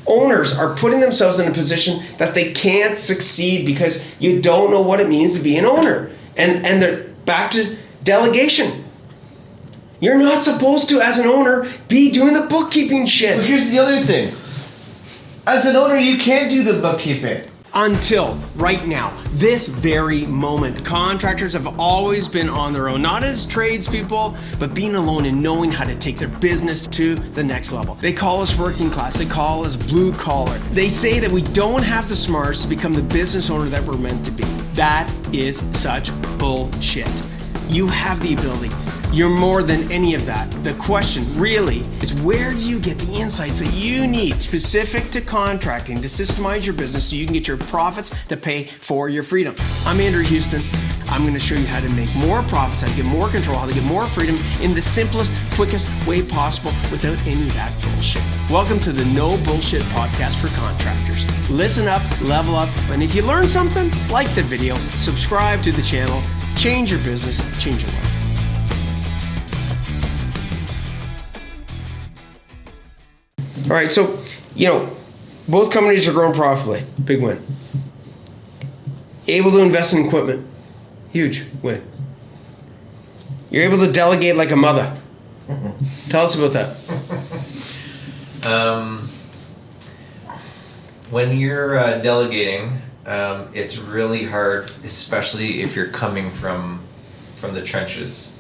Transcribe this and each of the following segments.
owners are putting themselves in a position that they can't succeed because you don't know what it means to be an owner. And they're back to delegation. You're not supposed to, as an owner, be doing the bookkeeping shit. But here's the other thing. As an owner, you can't do the bookkeeping. Until right now, this very moment, contractors have always been on their own, not as tradespeople, but being alone and knowing how to take their business to the next level. They call us working class, they call us blue collar. They say that we don't have the smarts to become the business owner that we're meant to be. That is such bullshit. You have the ability. You're more than any of that. The question really is, where do you get the insights that you need specific to contracting to systemize your business so you can get your profits to pay for your freedom? I'm Andrew Houston. I'm going to show you how to make more profits, how to get more control, how to get more freedom in the simplest, quickest way possible without any of that bullshit. Welcome to the No Bullshit Podcast for Contractors. Listen up, level up, and if you learn something, like the video, subscribe to the channel, change your business, change your life. All right, so, both companies are growing profitably. Big win. Able to invest in equipment. Huge win. You're able to delegate like a mother. Tell us about that. When you're delegating, it's really hard, especially if you're coming from the trenches,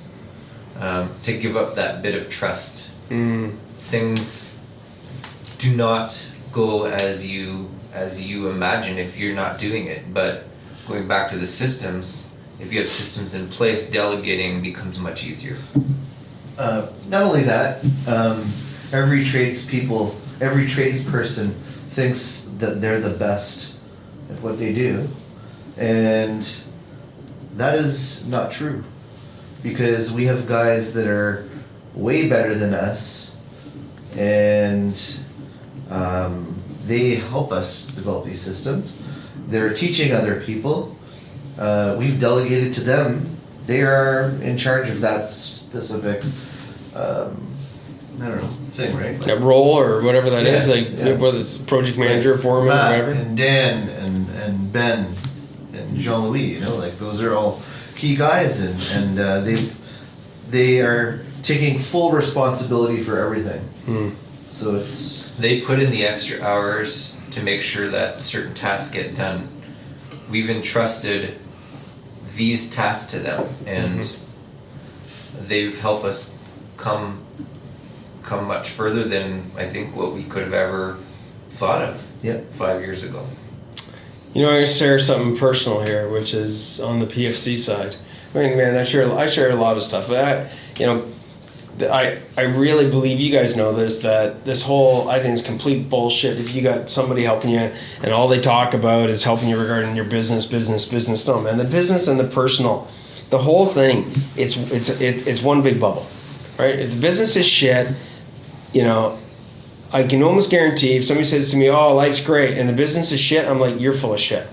to give up that bit of trust. Things do not go as you imagine if you're not doing it. But going back to the systems, if you have systems in place, delegating becomes much easier. Not only that, every tradesperson thinks that they're the best at what they do, and that is not true, because we have guys that are way better than us, and they help us develop these systems. They're teaching other people. We've delegated to them. They are in charge of that specific, thing, right? That role or whatever that is, whether it's project manager, foreman, Matt, or whatever. and Dan, and Ben, and Jean-Louis, those are all key guys, and they are taking full responsibility for everything. So they put in the extra hours to make sure that certain tasks get done. We've entrusted these tasks to them, and they've helped us come much further than I think what we could have ever thought of 5 years ago. I'm going to share something personal here, which is on the PFC side. I mean, man, I share a lot of stuff. I really believe you guys know this, that this whole, I think, is complete bullshit. If you got somebody helping you and all they talk about is helping you regarding your business. No, man, the business and the personal, the whole thing, it's one big bubble, right? If the business is shit, I can almost guarantee if somebody says to me, "Oh, life's great," and the business is shit, I'm like, "You're full of shit."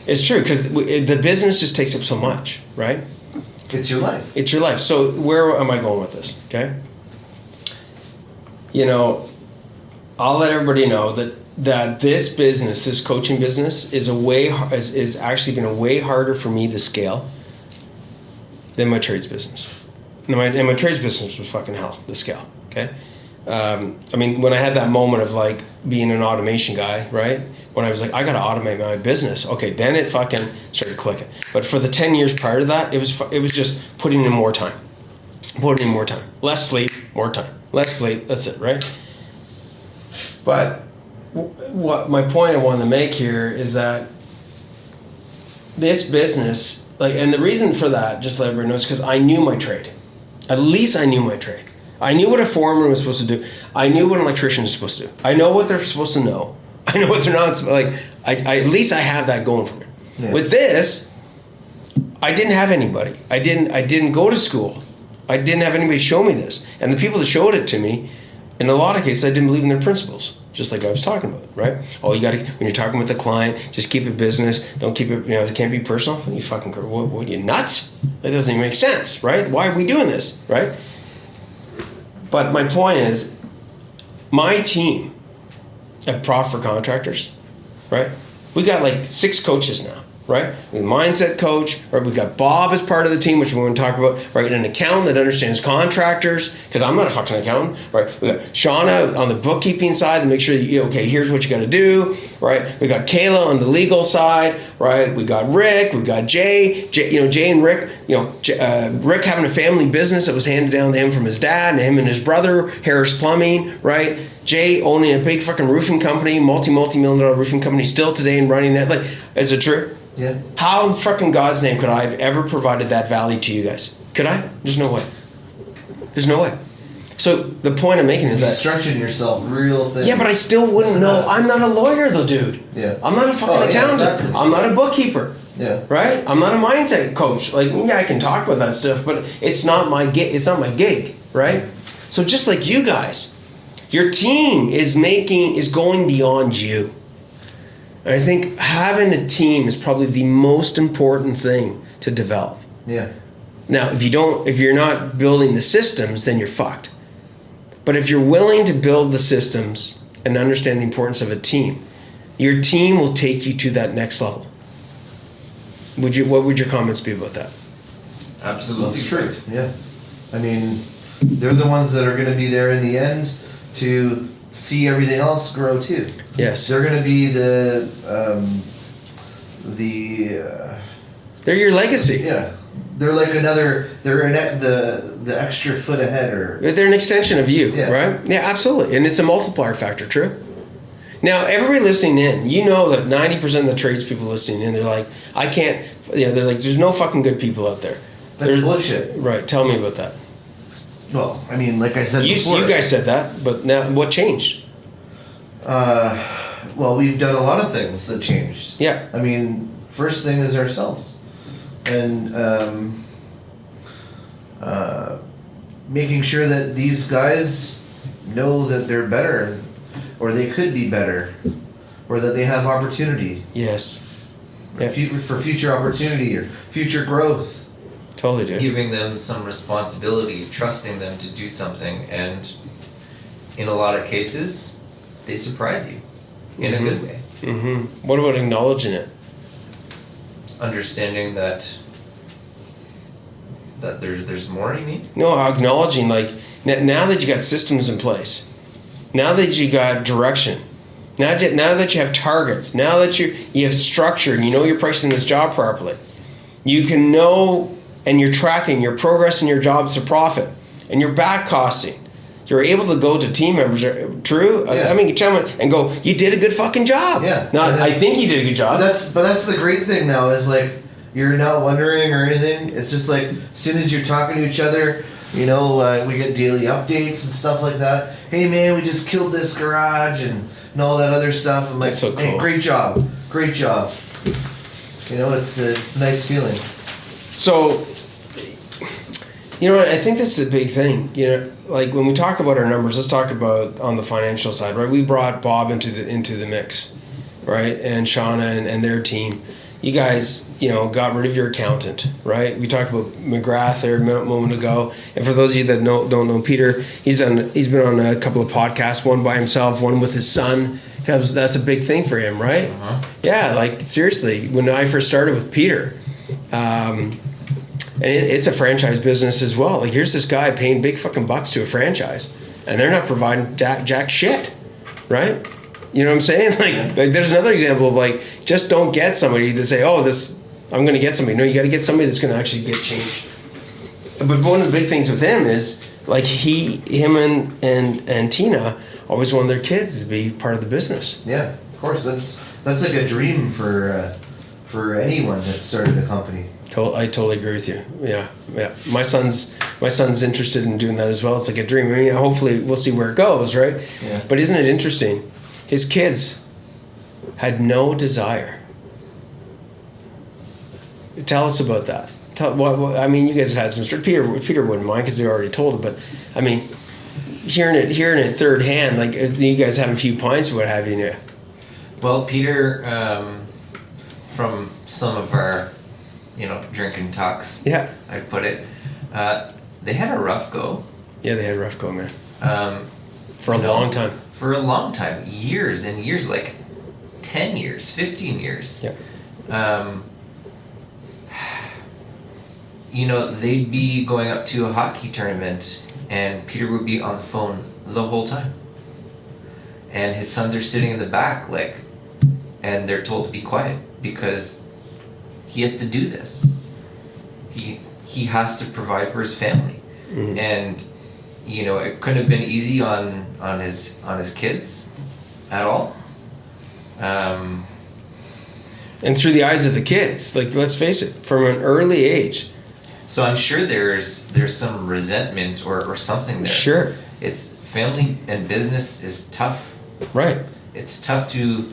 It's true, because the business just takes up so much, right? it's your life. It's your life. So where am I going with this? Okay. I'll let everybody know that this business, this coaching business, is actually been a way harder for me to scale than my trades business. And my trades business was fucking hell to scale. Okay. When I had that moment of like being an automation guy, right? When I was like, I gotta automate my business. Okay, then it fucking started clicking. But for the 10 years prior to that, it was just putting in more time. Less sleep, more time. Less sleep, that's it, right? But what my point I wanted to make here is that this business, and the reason for that, just let everybody know, is because I knew my trade. At least I knew my trade. I knew what a foreman was supposed to do. I knew what an electrician was supposed to do. I know what they're supposed to know. I know what they're not. At least I have that going for me. Yeah. With this, I didn't have anybody. I didn't go to school. I didn't have anybody show me this. And the people that showed it to me, in a lot of cases, I didn't believe in their principles. Just like I was talking about, right? Oh, you gotta, when you're talking with the client, just keep it business. Don't keep it, it can't be personal. You fucking, what are you, nuts? That doesn't even make sense, right? Why are we doing this, right? But my point is, my team a prof for contractors, right? We got like 6 coaches now, right? We have a mindset coach, right? We got Bob as part of the team, which we want to talk about, right? An accountant that understands contractors, because I'm not a fucking accountant, right? We got Shauna on the bookkeeping side to make sure that, okay, here's what you got to do, right? We got Kayla on the legal side, right? We got Rick, we got Jay, Jay and Rick, Rick having a family business that was handed down to him from his dad, and him and his brother, Harris Plumbing, right? Jay owning a big fucking roofing company, multi-million dollar roofing company still today and running that. Like, is it true? Yeah. How in fucking God's name could I have ever provided that value to you guys? Could I? There's no way. There's no way. So the point I'm making is You that structured yourself real thin. yeah, but I still wouldn't know. I'm not a lawyer though, dude. Yeah. I'm not a fucking accountant. Exactly. I'm not a bookkeeper. Yeah. Right? I'm not a mindset coach. Like, yeah, I can talk about that stuff, but it's not my gig. It's not my gig, right? So just like you guys, your team is going beyond you. And I think having a team is probably the most important thing to develop. Yeah. Now, if you're not building the systems, then you're fucked. But if you're willing to build the systems and understand the importance of a team, your team will take you to that next level. What would your comments be about that? Absolutely. That's true. Yeah. I mean, they're the ones that are going to be there in the end to see everything else grow too. Yes. They're going to be the They're your legacy. yeah. They're like the extra foot ahead, or They're an extension of you, Yeah. right? Yeah, absolutely. And it's a multiplier factor, true? Now, everybody listening in, you know that 90% of the tradespeople listening in, they're like, I can't, they're like, there's no fucking good people out there. that's bullshit. Right, tell me about that. Well, I mean, like I said before, You guys said that, but now what changed? well, we've done a lot of things that changed. Yeah. I mean, first thing is ourselves, and making sure that these guys know that they're better, or they could be better, or that they have opportunity. Yes. For future opportunity or future growth. Totally do. Giving them some responsibility, trusting them to do something, and in a lot of cases, they surprise you in a good way. Mm-hmm. What about acknowledging it? Understanding that there's more you need. No, acknowledging, like, now that you got systems in place, now that you got direction, now that you have targets, now that you have structure and you know you're pricing this job properly, you can know and you're tracking your progress in your jobs to profit and you're back costing. You're able to go to team members, true? Yeah. I mean, and go, you did a good fucking job. Yeah. Not, I think you did a good job. But that's the great thing now is like you're not wondering or anything. It's just like as soon as you're talking to each other, we get daily updates and stuff like that. Hey man, we just killed this garage and all that other stuff. I'm like, That's so cool. Hey, great job. It's a nice feeling. So, you know what? I think this is a big thing. Like when we talk about our numbers, let's talk about on the financial side, right? We brought Bob into the mix, right? And Shauna and their team. You guys, got rid of your accountant, right? We talked about McGrath there a moment ago. And for those of you that don't know Peter, he's been on a couple of podcasts, one by himself, one with his son. That's a big thing for him, right? Uh-huh. Yeah, like seriously, when I first started with Peter, and it's a franchise business as well. Like here's this guy paying big fucking bucks to a franchise, and they're not providing jack shit, right? You know what I'm saying? Like there's another example of like, just don't get somebody to say, I'm going to get somebody. No, you got to get somebody that's going to actually get changed. But one of the big things with him is like him and Tina always wanted their kids to be part of the business. Yeah, of course. That's like a dream for anyone that started a company. I totally agree with you. Yeah. My son's interested in doing that as well. It's like a dream. I mean, hopefully we'll see where it goes, right? Yeah. But isn't it interesting? His kids had no desire. Tell us about that. I mean, you guys have had some stories. Peter wouldn't mind because they already told it. But I mean, hearing it third hand, like you guys having a few pints or what have you. Yeah. Well, Peter, from some of our, drinking talks. Yeah. I'd put it. They had a rough go. Yeah, they had a rough go, man. For a long time. for a long time, years and years, like 10 years, 15 years. Yeah. You know, they'd be going up to a hockey tournament and Peter would be on the phone the whole time. And his sons are sitting in the back, like, and they're told to be quiet because he has to do this. He has to provide for his family. Mm-hmm. And, you know, it couldn't have been easy on his kids at all. And through the eyes of the kids, like, let's face it, from an early age. So I'm sure there's some resentment or something there. Sure. It's family and business is tough. Right. It's tough to,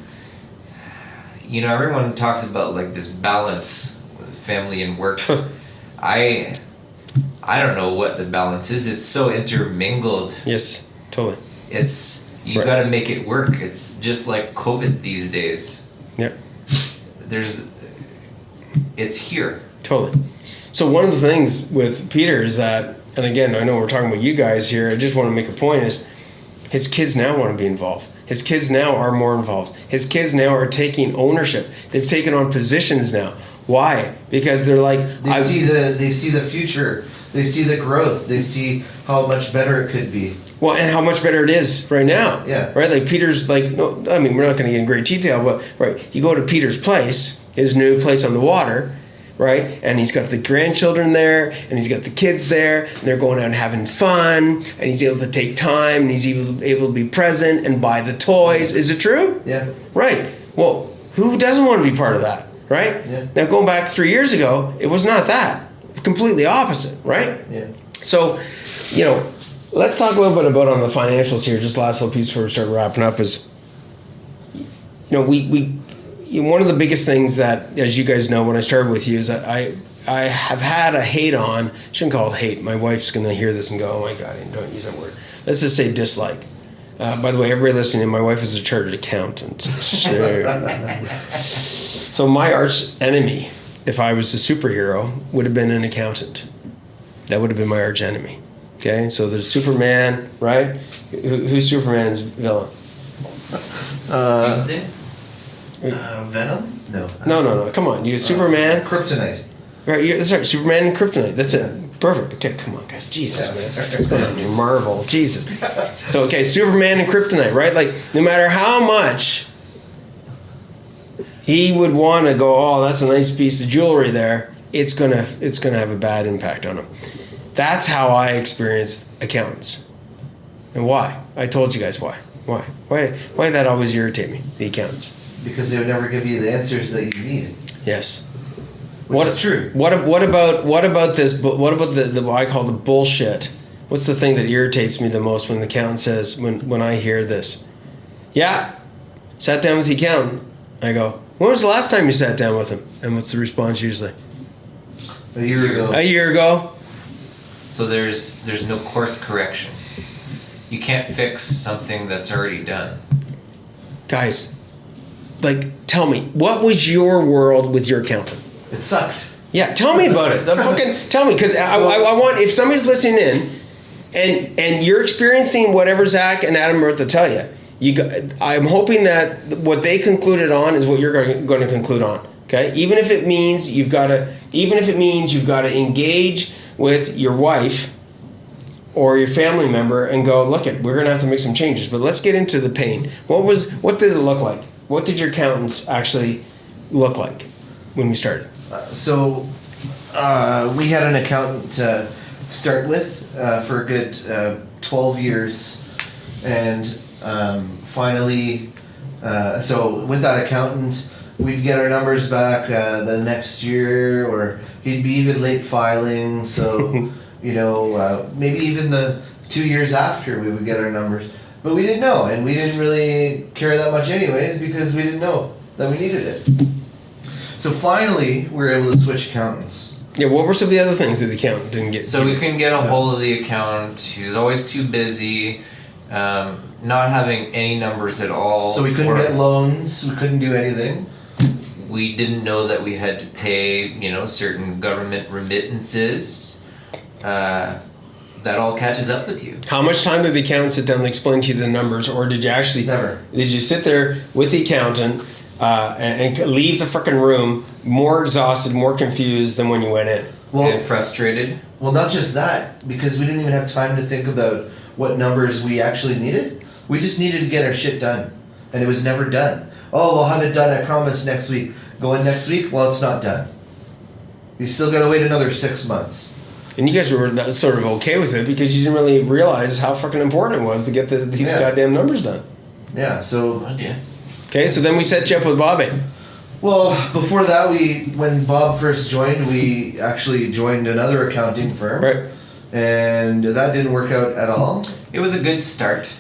you know, everyone talks about like this balance with family and work. I don't know what the balance is. It's so intermingled. Yes, totally. It's, you Right. got to make it work. It's just like COVID these days. Yep. It's here. Totally. So one of the things with Peter is that, and again, I know we're talking about you guys here, I just want to make a point, is his kids now want to be involved. His kids now are more involved. His kids now are taking ownership. They've taken on positions now. Why? Because they're like... They see the future. They see the growth. They see how much better it could be. Well, and how much better it is right now. Yeah. Right? Like Peter's like, no, I mean, we're not going to get in great detail, but right, you go to Peter's place, his new place on the water, right? And he's got the grandchildren there, and he's got the kids there, and they're going out and having fun, and he's able to take time, and he's able to be present and buy the toys. Is it true? Yeah. Right. Well, who doesn't want to be part of that, right? Yeah. Now, going back 3 years ago, it was not that. Completely opposite, right? Yeah. So, you know, let's talk a little bit about on the financials here. Just last little piece before we start wrapping up is, you know, one of the biggest things that, as you guys know, when I started with you, is that I have had a hate on. Shouldn't call it hate. My wife's gonna hear this and go, "Oh my God, don't use that word." Let's just say dislike. By the way, everybody listening, my wife is a chartered accountant. So my arch enemy, if I was a superhero, would have been an accountant. That would have been my arch enemy. Okay, so there's Superman, right? Who's Superman's villain? Doomsday? Venom? No. No. Come on, you Superman. Kryptonite. Right, that's right. Superman and Kryptonite. That's Yeah. it. Perfect. Okay, come on, guys. Jesus, Yeah, man. sorry. What's going on here? Marvel. Jesus. So, okay, Superman and Kryptonite, right? Like, no matter how much he would want to go, oh, that's a nice piece of jewelry there, it's gonna have a bad impact on him. That's how I experienced accountants. And why? I told you guys why. Why did that always irritate me, the accountants? Because they would never give you the answers that you need. Yes. Which is true. What about this? What about the what I call the bullshit? What's the thing that irritates me the most when the accountant says when I hear this? Yeah, sat down with the accountant. I go, when was the last time you sat down with him? And what's the response usually? A year ago. A year ago. So there's no course correction. You can't fix something that's already done. Guys, like, tell me, what was your world with your accountant? It sucked. Yeah, tell me about it. Fucking tell me, because I want, if somebody's listening in, and you're experiencing whatever Zach and Adam are about to tell you, I'm hoping that what they concluded on is what you're going to conclude on. Okay, even if it means you've got to engage with your wife or your family member and go, look, we're going to have to make some changes. But let's get into the pain. What did it look like? What did your accountants actually look like when we started? So we had an accountant to start with for a good 12 years. And finally, so with that accountant, we'd get our numbers back the next year, or he'd be even late filing. So, you know, maybe even the 2 years after we would get our numbers. But we didn't know, and we didn't really care that much anyways because we didn't know that we needed it. So finally, we were able to switch accountants. Yeah, what were some of the other things that the accountant didn't get? So we couldn't get a hold of the accountant. He was always too busy, not having any numbers at all. So we couldn't get loans. We couldn't do anything. We didn't know that we had to pay, certain government remittances. that all catches up with you. How much time did the accountant sit down and explain to you the numbers, or did you actually? Never. Did you sit there with the accountant and leave the freaking room more exhausted, more confused than when you went in? And frustrated. Well, not just that, because we didn't even have time to think about what numbers we actually needed. We just needed to get our shit done, and it was never done. Oh, we'll have it done, I promise, next week. Go in next week? Well, it's not done. You still gotta wait another 6 months. And you guys were sort of okay with it because you didn't really realize how fucking important it was to get these goddamn numbers done. Yeah, so... Yeah. Okay, so then we set you up with Bobby. Well, before that, when Bob first joined, we actually joined another accounting firm. Right. And that didn't work out at all. It was a good start.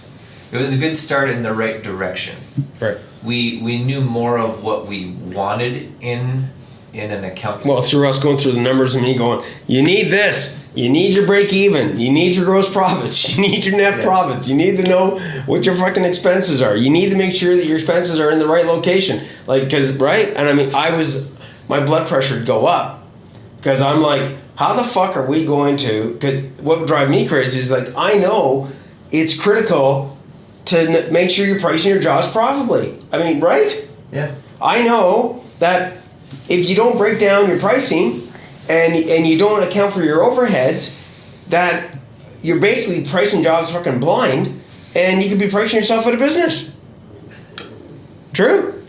It was a good start in the right direction. Right. We knew more of what we wanted in an accounting. Well, through us going through the numbers and me going, you need this. You need your break even. You need your gross profits. You need your net profits. You need to know what your fucking expenses are. You need to make sure that your expenses are in the right location. Like, cause, right? And I mean, my blood pressure would go up because I'm like, how the fuck are we going to, cause what would drive me crazy is like, I know it's critical to make sure you're pricing your jobs profitably. I mean, right? Yeah. I know that if you don't break down your pricing and you don't account for your overheads, that you're basically pricing jobs fucking blind, and you could be pricing yourself out of business. True?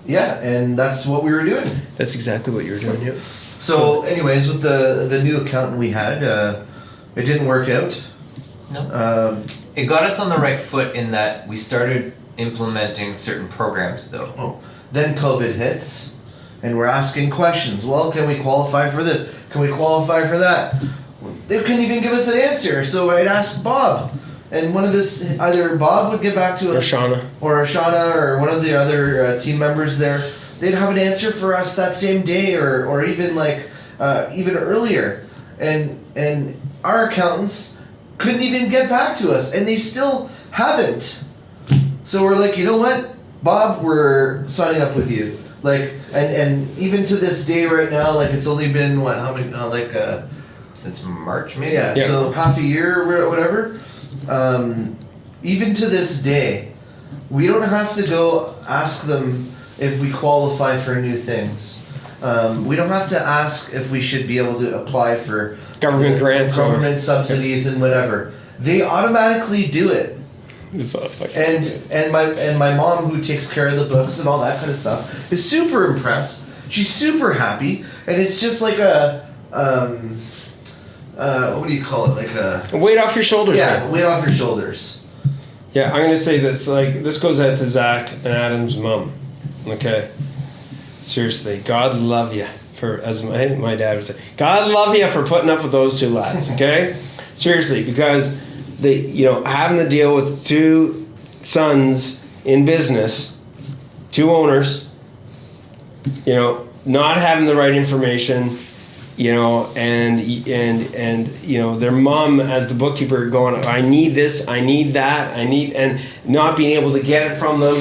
Yeah, and that's what we were doing. That's exactly what you were doing, yeah. So, anyways, with the new accountant we had, it didn't work out. No. It got us on the right foot in that we started implementing certain programs, though. Then COVID hits, and we're asking questions. Well, can we qualify for this? Can we qualify for that? They couldn't even give us an answer, so I'd ask Bob. And one of his, either Bob would get back to us, or Shauna, or one of the other team members there. They'd have an answer for us that same day, or even like even earlier. And our accountants couldn't even get back to us, and they still haven't. So we're like, you know what, Bob, we're signing up with you. Like, and even to this day right now, like it's only been what, how many, since March maybe? Yeah, so half a year or whatever. Even to this day, we don't have to go ask them if we qualify for new things. We don't have to ask if we should be able to apply for government grants, government subsidies, and whatever. They automatically do it. And my mom, who takes care of the books and all that kind of stuff, is super impressed. She's super happy, and it's just like a what do you call it? Like a weight off your shoulders. Yeah, weight off your shoulders. Yeah, I'm gonna say this. Like, this goes out to Zach and Adam's mom. Okay, seriously, God love you for, as my dad would say, God love you for putting up with those two lads. Okay, seriously, because they, having to deal with two sons in business, two owners, not having the right information, and their mom as the bookkeeper going, I need this, I need that, and not being able to get it from them.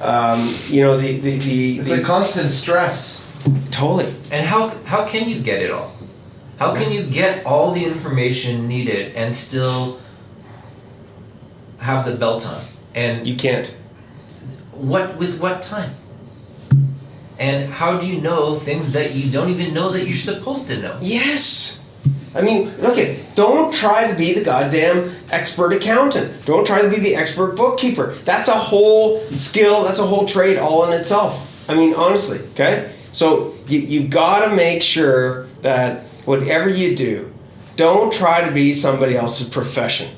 It's like constant stress. Totally. And how can you get it all? How can you get all the information needed and still have the belt on? And you can't. With what time? And how do you know things that you don't even know that you're supposed to know? Yes. I mean, don't try to be the goddamn expert accountant. Don't try to be the expert bookkeeper. That's a whole skill, that's a whole trade all in itself. I mean, honestly, okay? So you've got to make sure that whatever you do, don't try to be somebody else's profession,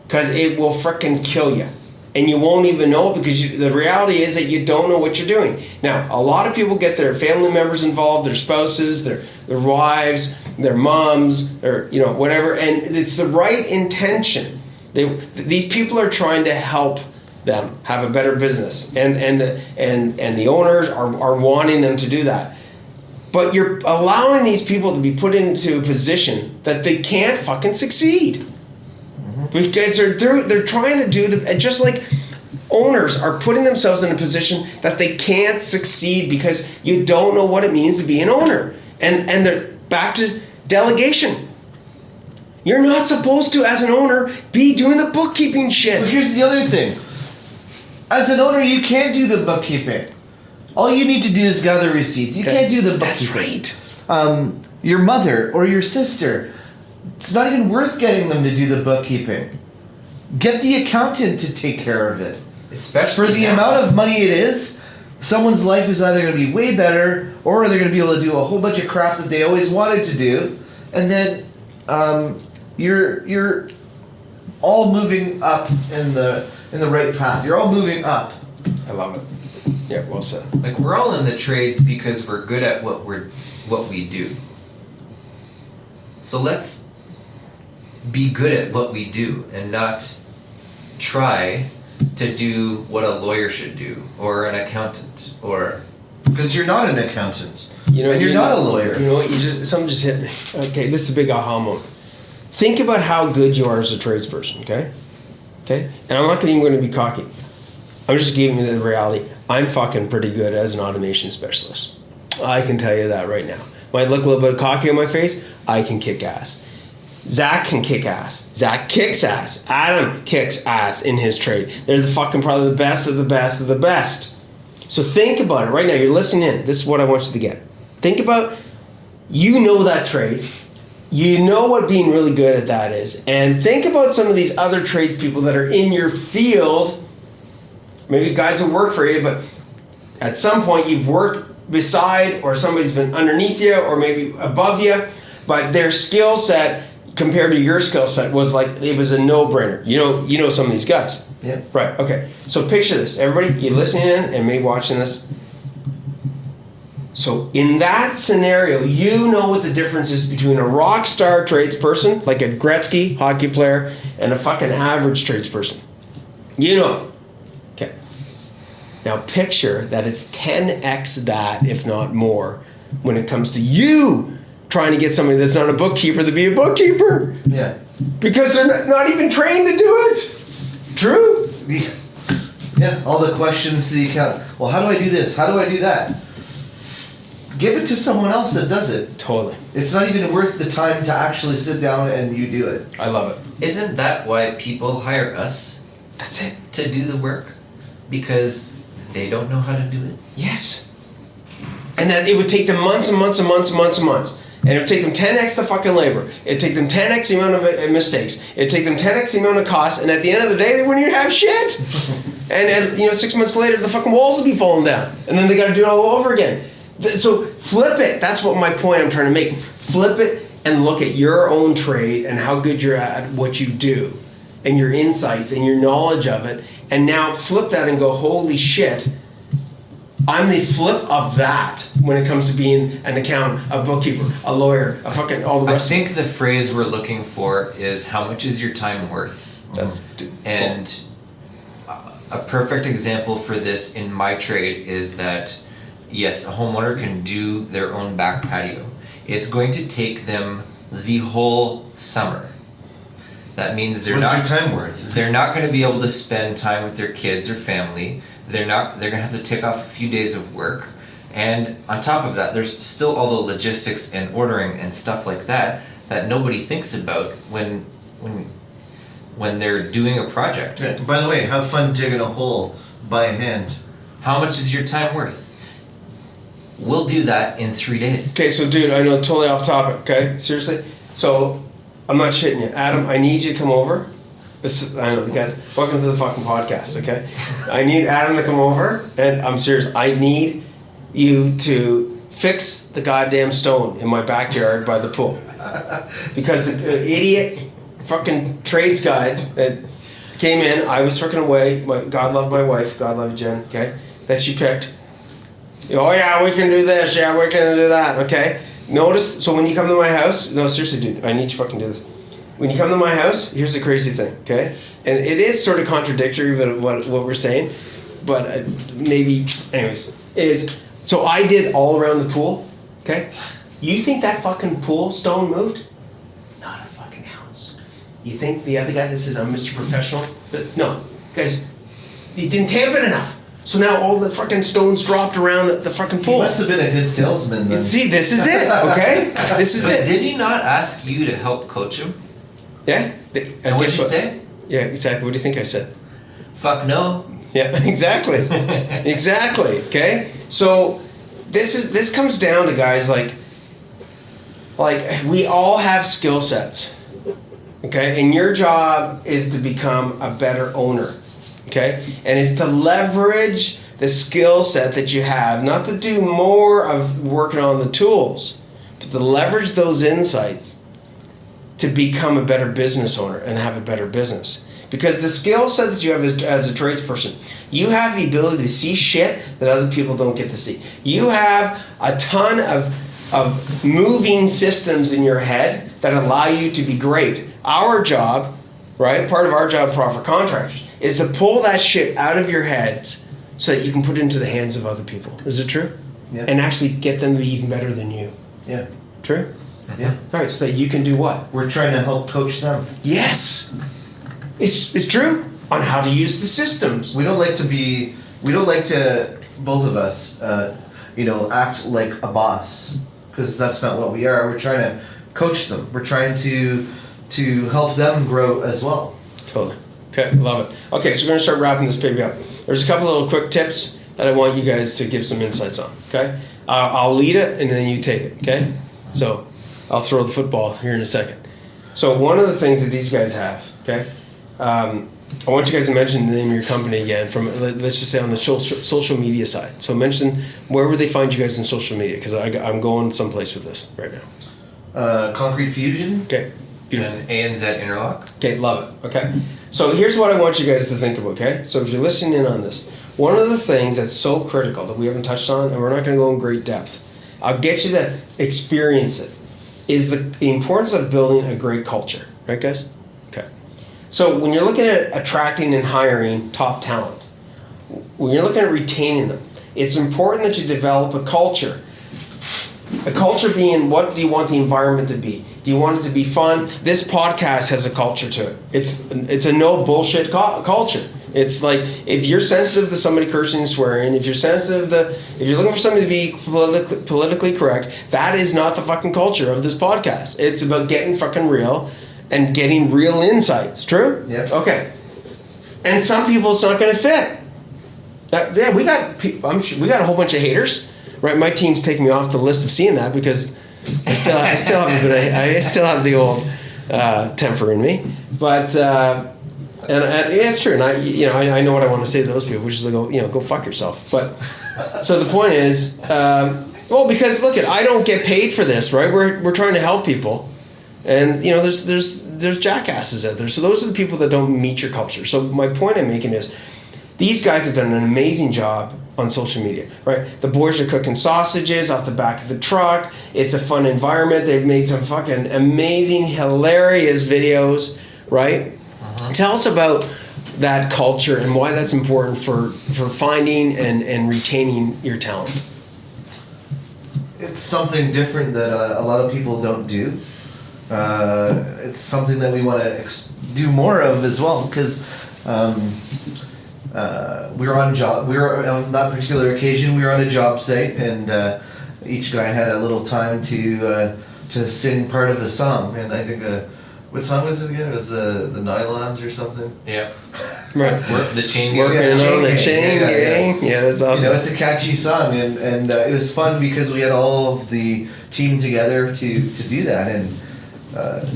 because it will frickin' kill you. And you won't even know it, because the reality is that you don't know what you're doing. Now, a lot of people get their family members involved, their spouses, their wives, their moms, or whatever, and it's the right intention. These people are trying to help them have a better business, and the owners are wanting them to do that. But you're allowing these people to be put into a position that they can't fucking succeed. Because they're trying to do just like owners are putting themselves in a position that they can't succeed because you don't know what it means to be an owner. And they're back to delegation. You're not supposed to, as an owner, be doing the bookkeeping shit. But here's the other thing. As an owner, you can't do the bookkeeping. All you need to do is gather receipts. You can't do the bookkeeping. That's right. Your mother or your sister, it's not even worth getting them to do the bookkeeping. Get the accountant to take care of it. Especially for the amount of money it is, someone's life is either going to be way better, or they're going to be able to do a whole bunch of crap that they always wanted to do, and then you're all moving up in the right path. You're all moving up. I love it. Yeah, well said. Like, we're all in the trades because we're good at what we do. So let's be good at what we do and not try to do what a lawyer should do, or an accountant, or... Because you're not an accountant. You're not a lawyer. You know what? Something just hit me. Okay, this is a big aha moment. Think about how good you are as a tradesperson, okay? Okay? And I'm not even going to be cocky. I'm just giving you the reality. I'm fucking pretty good as an automation specialist. I can tell you that right now. Might look a little bit cocky on my face. I can kick ass. Zach can kick ass. Zach kicks ass. Adam kicks ass in his trade. They're the fucking probably the best of the best of the best. So think about it right now. You're listening in. This is what I want you to get. Think about, you know that trade. You know what being really good at that is. And think about some of these other tradespeople that are in your field. Maybe guys will work for you, but at some point you've worked beside, or somebody's been underneath you, or maybe above you, but their skill set compared to your skill set was like, it was a no-brainer. You know some of these guys. Yeah. Right, okay. So picture this. Everybody, you listening in and maybe watching this. So in that scenario, you know what the difference is between a rock star tradesperson, like a Gretzky hockey player, and a fucking average tradesperson. You know. Okay. Now picture that it's 10x that, if not more, when it comes to you trying to get somebody that's not a bookkeeper to be a bookkeeper. Yeah. Because they're not even trained to do it. True. Yeah, all the questions to the accountant. Well, how do I do this? How do I do that? Give it to someone else that does it. Totally. It's not even worth the time to actually sit down and you do it. I love it. Isn't that why people hire us? That's it. To do the work? Because they don't know how to do it? Yes. And that it would take them months and months and months and months and months. And it would take them 10x the fucking labor. It'd take them 10x the amount of mistakes. It'd take them 10x the amount of costs. And at the end of the day, they wouldn't even have shit. and 6 months later, the fucking walls would be falling down. And then they got to do it all over again. So flip it. That's what my point I'm trying to make. Flip it and look at your own trade and how good you're at what you do. And your insights and your knowledge of it. And now flip that and go, holy shit. I'm the flip of that when it comes to being an accountant, a bookkeeper, a lawyer, a fucking all the rest. I think the phrase we're looking for is, how much is your time worth? And a perfect example for this in my trade is that, yes, a homeowner can do their own back patio. It's going to take them the whole summer. That means What's your time worth? They're not going to be able to spend time with their kids or family. They're going to have to tick off a few days of work. And on top of that, there's still all the logistics and ordering and stuff like that nobody thinks about when they're doing a project. Yeah. By the way, have fun digging a hole by hand. How much is your time worth? We'll do that in 3 days. Okay, so dude, I know, totally off topic, okay? Seriously? So, I'm not shitting you. Adam, I need you to come over. I know, guys, welcome to the fucking podcast, okay? I need Adam to come over, and I'm serious. I need you to fix the goddamn stone in my backyard by the pool. Because the idiot fucking trades guy that came in, I was freaking away. God love my wife, God love Jen, okay? That she picked. Oh yeah, we can do this, yeah, we can do that, okay? Notice, so when you come to my house, no, seriously, dude, I need you to fucking do this. When you come to my house, here's the crazy thing, okay? And it is sort of contradictory with what we're saying, but maybe, anyways, so I did all around the pool, okay? You think that fucking pool stone moved? Not a fucking ounce. You think the other guy that says I'm Mr. Professional? But no, guys, you didn't tamp it enough. So now all the fucking stones dropped around the fucking pool. He must have been a good salesman then. See, this is it, okay? This is But it. did he not ask you to help coach him? Yeah. And what'd you say? Yeah, exactly. What do you think I said? Fuck no. Yeah, exactly. Exactly. Okay. So this comes down to guys like we all have skill sets. Okay, and your job is to become a better owner. Okay, and it's to leverage the skill set that you have, not to do more of working on the tools, but to leverage those insights to become a better business owner and have a better business. Because the skill set that you have as a tradesperson, you have the ability to see shit that other people don't get to see. You have a ton of moving systems in your head that allow you to be great. Our job, right, part of our job for contractors, is to pull that shit out of your head so that you can put it into the hands of other people. Is it true? Yeah. And actually get them to be even better than you. Yeah. True? Yeah. All right, so that you can do what? We're trying to help coach them. Yes. It's true on how to use the systems. We don't like to, both of us, act like a boss, because that's not what we are. We're trying to coach them. We're trying to help them grow as well. Totally. Okay, love it. Okay, so we're going to start wrapping this baby up. There's a couple little quick tips that I want you guys to give some insights on, okay? I'll lead it and then you take it, okay? So I'll throw the football here in a second. So one of the things that these guys have, okay? I want you guys to mention the name of your company again from, let's just say, on the social media side. So mention, where would they find you guys in social media? Because I'm going someplace with this right now. Concrete Fusion. Okay, beautiful. And ANZ Interlock. Okay, love it. Okay. So here's what I want you guys to think about, okay? So if you're listening in on this, one of the things that's so critical that we haven't touched on, and we're not going to go in great depth, I'll get you to experience it, is the importance of building a great culture. Right, guys? Okay. So when you're looking at attracting and hiring top talent, when you're looking at retaining them, it's important that you develop a culture. A culture being, what do you want the environment to be? Do you want it to be fun? This podcast has a culture to it. It's a no bullshit culture. It's like, if you're sensitive to somebody cursing and swearing, if you're looking for somebody to be politically correct, that is not the fucking culture of this podcast. It's about getting fucking real and getting real insights. True? Yeah. Okay. And some people it's not going to fit. Yeah, we got a whole bunch of haters. Right, my team's taking me off the list of seeing that because I still have the old temper in me. But and it's true, and I know what I want to say to those people, which is like, go fuck yourself. But so the point is, because look, I don't get paid for this, right? We're trying to help people, and there's jackasses out there. So those are the people that don't meet your culture. So my point I'm making is, these guys have done an amazing job on social media, right? The boys are cooking sausages off the back of the truck. It's a fun environment. They've made some fucking amazing, hilarious videos, right? Uh-huh. Tell us about that culture and why that's important for finding and retaining your talent. It's something different that a lot of people don't do. It's something that we want to do more of as well, because we were on that particular occasion, we were on a job site, and each guy had a little time to sing part of a song. And I think, what song was it again? It was the Nylons or something? Yeah. Right. The Chain Gang. Working on the Chain Gang. Yeah, that's awesome. It's a catchy song, and it was fun because we had all of the team together to do that. And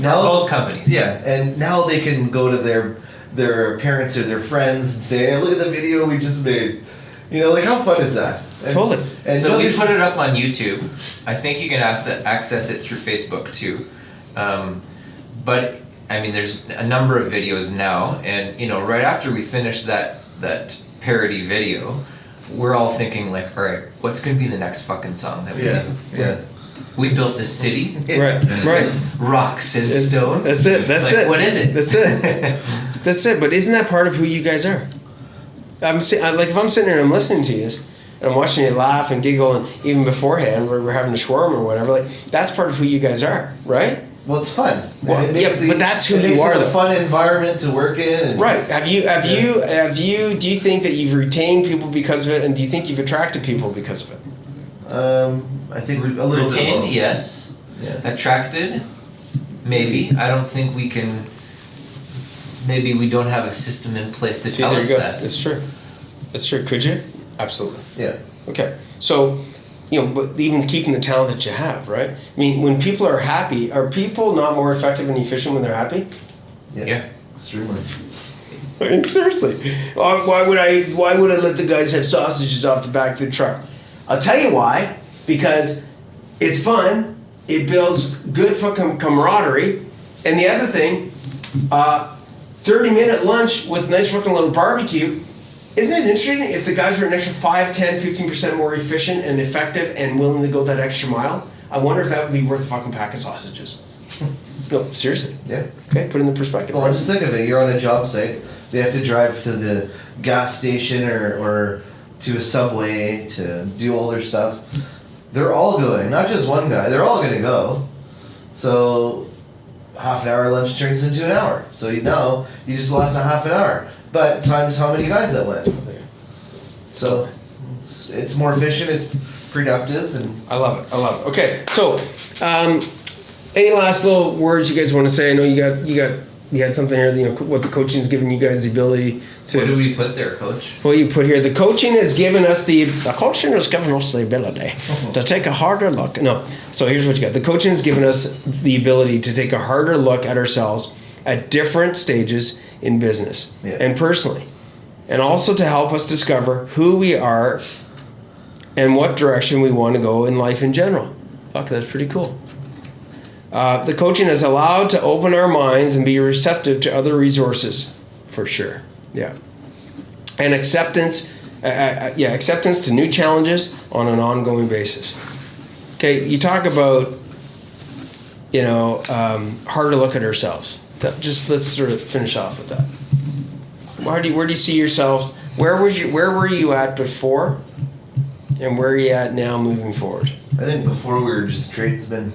now both companies. Yeah, and now they can go to their parents or their friends and say, hey, look at the video we just made. How fun is that? Totally. And so we put it up on YouTube. I think you can access it through Facebook too. But I mean, there's a number of videos now, and right after we finished that parody video, we're all thinking like, all right, what's gonna be the next fucking song that we do? Yeah. We built this city. Right. Rocks and stones. That's it. What is it? That's it. That's it. But isn't that part of who you guys are? If I'm sitting here and I'm listening to you, and I'm watching you laugh and giggle, and even beforehand we're having a shawarma or whatever, that's part of who you guys are, right? Well, it's fun. Well, but that's who you are. It's a fun environment to work in. Right. Do you think that you've retained people because of it, and do you think you've attracted people because of it? I think a little retained, bit. Yes. Yeah. Attracted, maybe. I don't think we can maybe we don't have a system in place to tell us that. It's true. It's true. Could you? Absolutely. Yeah. Okay. So, but even keeping the talent that you have, right? I mean, when people are happy, are people not more effective and efficient when they're happy? Yeah. Extremely. I mean, seriously. Why would I let the guys have sausages off the back of the truck? I'll tell you why. Because it's fun. It builds good fucking camaraderie. And the other thing, 30-minute lunch with nice fucking little barbecue. Isn't it interesting if the guys were an extra 5, 10, 15% more efficient and effective and willing to go that extra mile? I wonder if that would be worth a fucking pack of sausages. No, seriously. Yeah. Okay, put it in the perspective. Well, just think of it. You're on a job site. They have to drive to the gas station or to a Subway to do all their stuff. They're all going, not just one guy. They're all going to go. So half an hour lunch turns into an hour. So you just lost a half an hour. But times how many guys that went. So it's more efficient. It's productive, and I love it. Okay, so any last little words you guys want to say? I know you had something here. What the coaching's given you guys the ability to. What do we put there, Coach? Well, you put here the coaching has given us the ability to take a harder look. No, so here's what you got. The coaching has given us the ability to take a harder look at ourselves at different stages in business and personally, and also to help us discover who we are and what direction we want to go in life in general. Fuck, that's pretty cool. The coaching has allowed to open our minds and be receptive to other resources, for sure. Yeah, and acceptance to new challenges on an ongoing basis. Okay, you talk about hard to look at ourselves. Let's sort of finish off with that. Where do you see yourselves? Where were you at before, and where are you at now moving forward? I think before we were just tradesmen.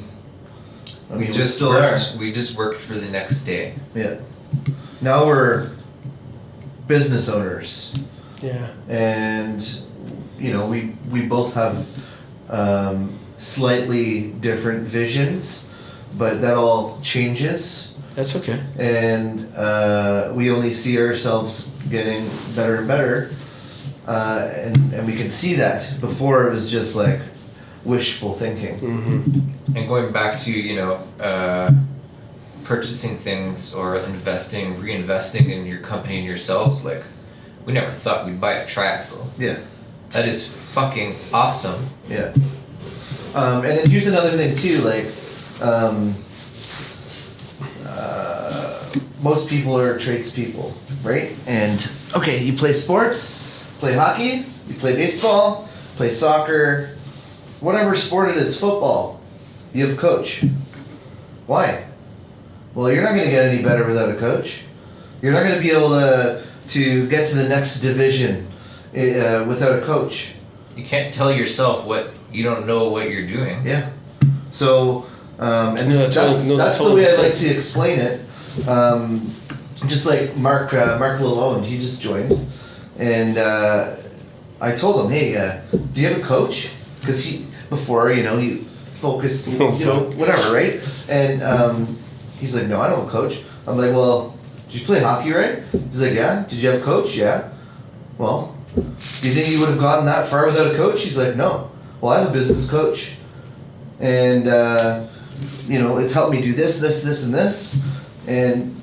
We just worked for the next day. Yeah. Now we're business owners. Yeah. And we both have slightly different visions, but that all changes. That's okay. And we only see ourselves getting better and better, and we can see that. Before it was just like wishful thinking. Mm-hmm. And going back to purchasing things or reinvesting in your company and yourselves, like we never thought we'd buy a triaxle. Yeah. That is fucking awesome. Yeah. And then here's another thing too, like most people are tradespeople, right? And okay, you play sports, play hockey, you play baseball, play soccer, whatever sport it is, football, you have a coach. Why? Well, you're not going to get any better without a coach. You're not going to be able to get to the next division without a coach. You can't tell yourself what you don't know what you're doing. Yeah. So, that's the way I like to explain it. Just like Mark Lalonde, he just joined, and I told him, hey, do you have a coach? Because he focused, whatever, right? And he's like, no, I don't have a coach. I'm like, well, did you play hockey, right? He's like, yeah. Did you have a coach? Yeah. Well, do you think you would have gotten that far without a coach? He's like, no. Well, I have a business coach, and it's helped me do this, and this, and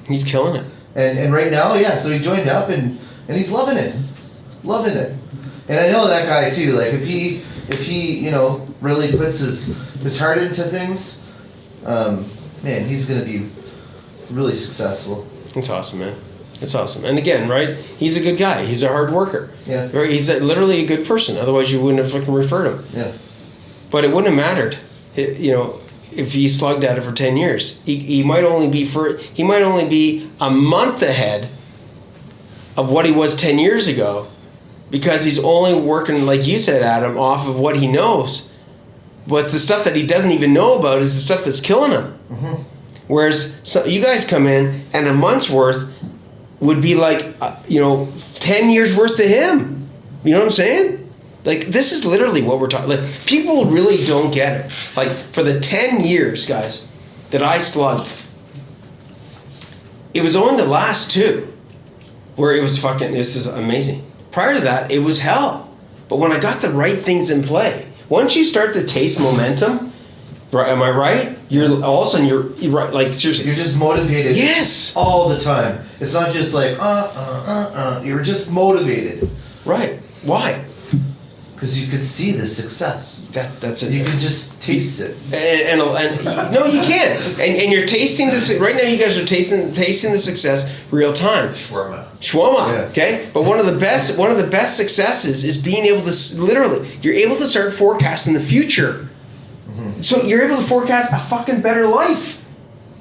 he's killing it. And right now, yeah. So he joined up, and he's loving it. And I know that guy too. Like if he really puts his heart into things, man, he's gonna be really successful. It's awesome, man. It's awesome. And again, right? He's a good guy. He's a hard worker. Yeah. Right? He's literally a good person. Otherwise, you wouldn't have fucking referred him. Yeah. But it wouldn't have mattered. If he slugged at it for 10 years, he might only be a month ahead of what he was 10 years ago, because he's only working, like you said, Adam, off of what he knows. But the stuff that he doesn't even know about is the stuff that's killing him. Mm-hmm. Whereas you guys come in and a month's worth would be like 10 years worth to him. You know what I'm saying? Like, this is literally what we're talking. Like, people really don't get it. Like, for the 10 years, guys, that I slugged, it was only the last 2 where it was fucking, this is amazing. Prior to that, it was hell. But when I got the right things in play, once you start to taste momentum, right, am I right? You're all of a sudden you're right, like seriously. You're just motivated. Yes. All the time. It's not just like You're just motivated. Right. Why? Because you could see the success. That's it. You can just taste it. And no, you can't. And you're tasting this right now. You guys are tasting the success real time. Shawarma. Yeah. Okay. But one of the best successes is being able to literally. You're able to start forecasting the future. Mm-hmm. So you're able to forecast a fucking better life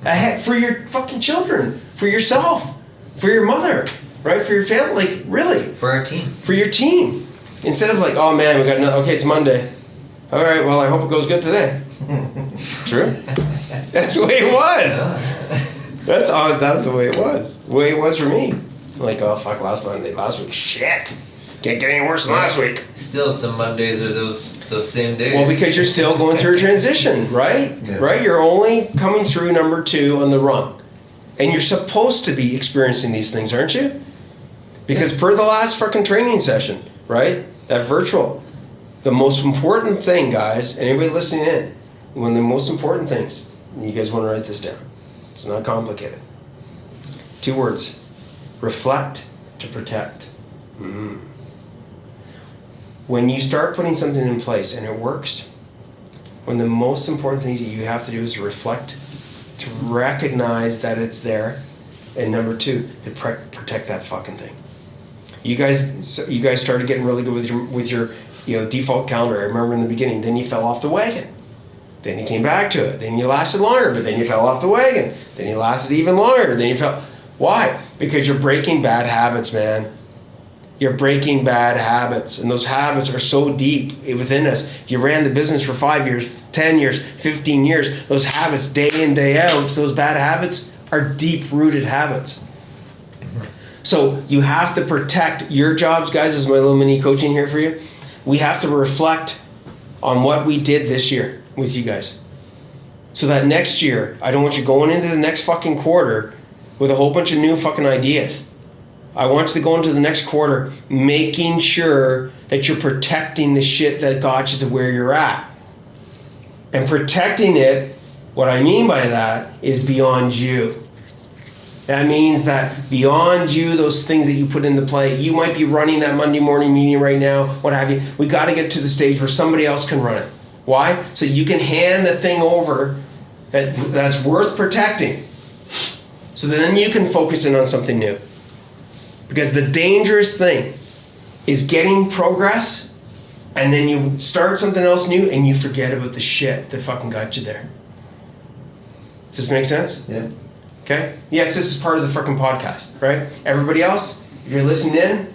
ahead for your fucking children, for yourself, for your mother, right? For your family, like really. For our team. For your team. Instead of like, oh man, we got another, okay, it's Monday. All right, well, I hope it goes good today. True. That's the way it was. That's the way it was. The way it was for me. Like, oh fuck, last week, shit. Can't get any worse than last week. Still, some Mondays are those same days. Well, because you're still going through a transition, right? Yeah. Right? You're only coming through number 2 on the rung. And you're supposed to be experiencing these things, aren't you? Because per the last fucking training session, right? That virtual. The most important thing, guys, anybody listening in, one of the most important things, and you guys want to write this down. It's not complicated. 2 words. Reflect to protect. When you start putting something in place and it works, one of the most important things that you have to do is reflect, to recognize that it's there, and number 2, to protect that fucking thing. You guys started getting really good with your default calendar. I remember in the beginning. Then you fell off the wagon. Then you came back to it. Then you lasted longer, but then you fell off the wagon. Then you lasted even longer. Then you fell. Why? Because you're breaking bad habits, man. You're breaking bad habits, and those habits are so deep within us. You ran the business for 5 years, 10 years, 15 years. Those habits, day in, day out, those bad habits are deep-rooted habits. So you have to protect your jobs, guys. This is my little mini coaching here for you. We have to reflect on what we did this year with you guys. So that next year, I don't want you going into the next fucking quarter with a whole bunch of new fucking ideas. I want you to go into the next quarter making sure that you're protecting the shit that got you to where you're at. And protecting it, what I mean by that is beyond you. That means that beyond you, those things that you put into play, you might be running that Monday morning meeting right now, what have you. We got to get to the stage where somebody else can run it. Why? So you can hand the thing over that's worth protecting. So then you can focus in on something new. Because the dangerous thing is getting progress, and then you start something else new and you forget about the shit that fucking got you there. Does this make sense? Yeah. Okay? Yes, this is part of the freaking podcast, right? Everybody else, if you're listening in,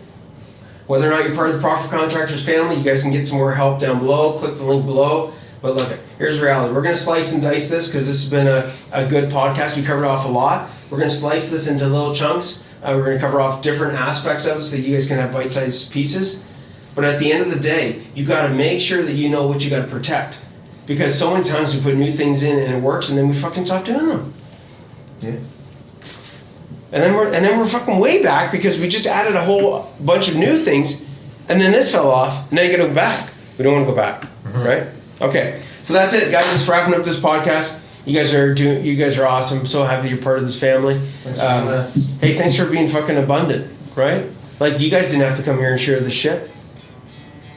whether or not you're part of the Profit Contractors family, you guys can get some more help down below. Click the link below. But look, here's reality. We're going to slice and dice this because this has been a good podcast. We covered off a lot. We're going to slice this into little chunks. We're going to cover off different aspects of it so that you guys can have bite-sized pieces. But at the end of the day, you got to make sure that you know what you got to protect. Because so many times we put new things in and it works, and then we fucking stop doing them. Yeah. And then we're fucking way back because we just added a whole bunch of new things, and then this fell off. And now you got to go back. We don't want to go back, right? Okay, so that's it, guys. Just wrapping up this podcast. You guys are awesome. So happy you're part of this family. Thanks for having us. Hey, thanks for being fucking abundant, right? Like you guys didn't have to come here and share this shit.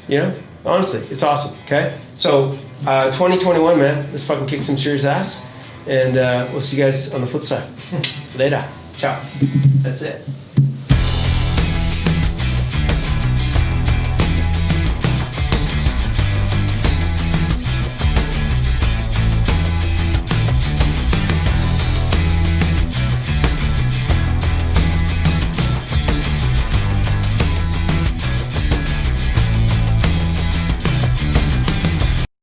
You know, honestly, it's awesome. Okay, so 2021, man, let's fucking kick some serious ass, and we'll see you guys on the flip side. Later. Ciao. That's it.